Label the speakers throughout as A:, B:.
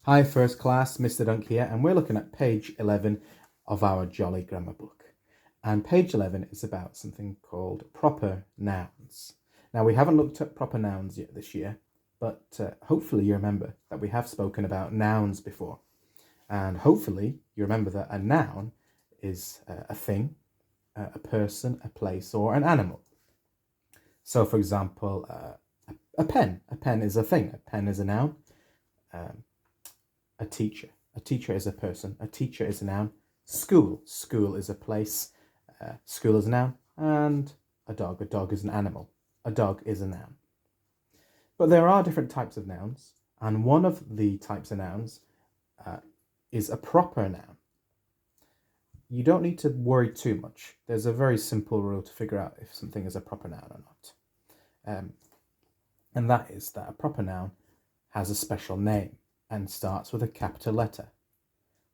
A: Hi first class, Mr. Dunk here, and we're looking at page 11 of our Jolly Grammar book. And page 11 is about something called proper nouns. Now we haven't looked at proper nouns yet this year, but hopefully you remember that we have spoken about nouns before. And hopefully you remember that a noun is a thing, a person, a place, or an animal. So for example, a pen. A pen is a thing. A pen is a noun. A teacher. A teacher is a person. A teacher is a noun. School. School is a place. School is a noun. And a dog. A dog is an animal. A dog is a noun. But there are different types of nouns, and one of the types of nouns is a proper noun. You don't need to worry too much. There's a very simple rule to figure out if something is a proper noun or not. And that is that a proper noun has a special name and starts with a capital letter.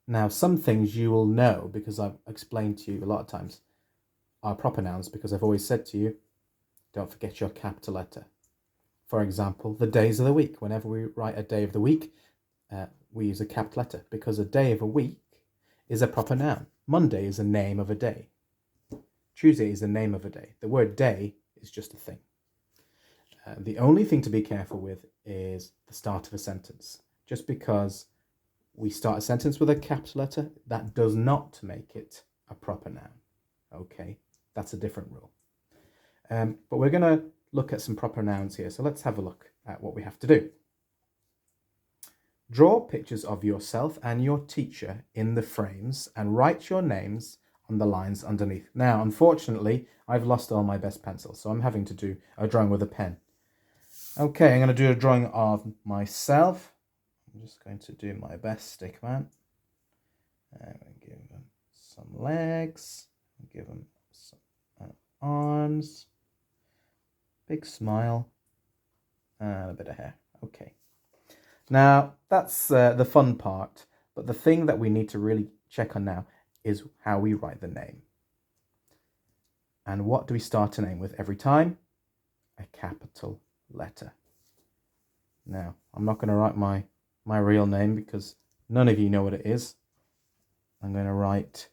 A: Now, some things you will know because I've explained to you a lot of times are proper nouns because I've always said to you, don't forget your capital letter. For example, the days of the week. Whenever we write a day of the week, we use a capital letter because a day of a week is a proper noun. Monday is a name of a day. Tuesday is the name of a day. The word day is just a thing. The only thing to be careful with is the start of a sentence. Just because we start a sentence with a capital letter, that does not make it a proper noun. Okay, that's a different rule. But we're going to look at some proper nouns here. So let's have a look at what we have to do. Draw pictures of yourself and your teacher in the frames and write your names on the lines underneath. Now, unfortunately, I've lost all my best pencils, so I'm having to do a drawing with a pen. Okay, I'm going to do a drawing of myself. I'm just going to do my best, Stickman. I'm going to give him some legs, give him some arms, big smile, and a bit of hair. Okay. Now, that's the fun part, but the thing that we need to really check on now is how we write the name. And what do we start a name with every time? A capital letter. Now, I'm not going to write my real name because none of you know what it is. I'm going to write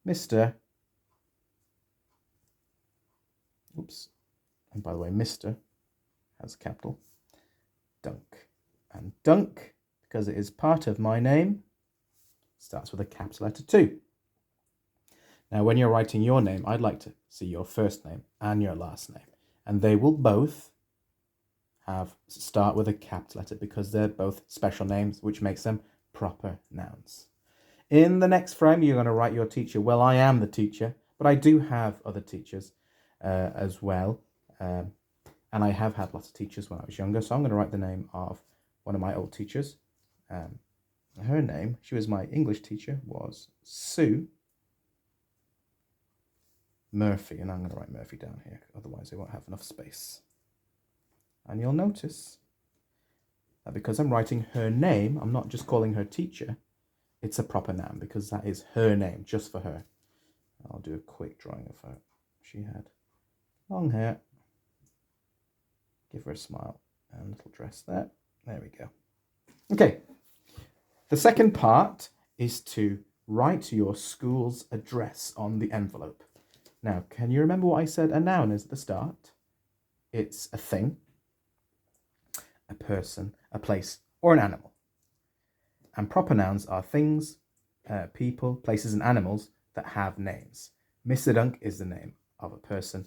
A: Mr. Oops. And by the way, Mr. has capital. Dunk. And Dunk, because it is part of my name, starts with a capital letter too. Now, when you're writing your name, I'd like to see your first name and your last name. And they will both start with a capital letter because they're both special names, which makes them proper nouns. In the next frame, you're going to write your teacher. Well, I am the teacher, but I do have other teachers as well. And I have had lots of teachers when I was younger. So I'm going to write the name of one of my old teachers. Her name, she was my English teacher, was Sue Murphy. And I'm going to write Murphy down here. Otherwise, I won't have enough space. And you'll notice that because I'm writing her name, I'm not just calling her teacher. It's a proper noun because that is her name, just for her. I'll do a quick drawing of her. She had long hair. Give her a smile and a little dress there. There we go. Okay. The second part is to write your school's address on the envelope. Now, can you remember what I said a noun is at the start? It's a thing, a person, a place, or an animal. And proper nouns are things, people, places, and animals that have names. Mr. Dunk is the name of a person.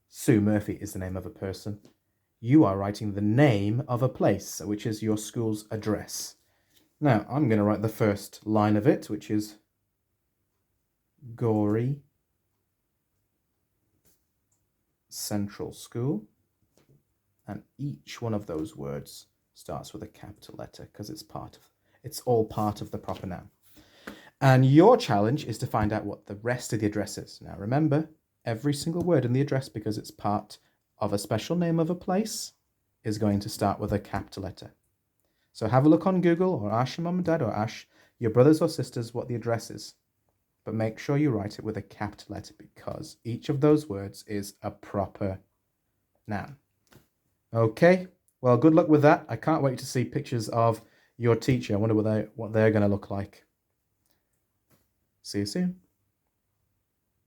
A: Sue Murphy is the name of a person. You are writing the name of a place, which is your school's address. Now, I'm going to write the first line of it, which is Gorey Central School. And each one of those words starts with a capital letter because it's all part of the proper noun. And your challenge is to find out what the rest of the address is. Now, remember, every single word in the address, because it's part of a special name of a place, is going to start with a capital letter. So have a look on Google or ask your mum and dad or ask your brothers or sisters what the address is. But make sure you write it with a capital letter because each of those words is a proper noun. Okay, well, good luck with that. I can't wait to see pictures of Your teacher, I wonder what they're going to look like. See you soon.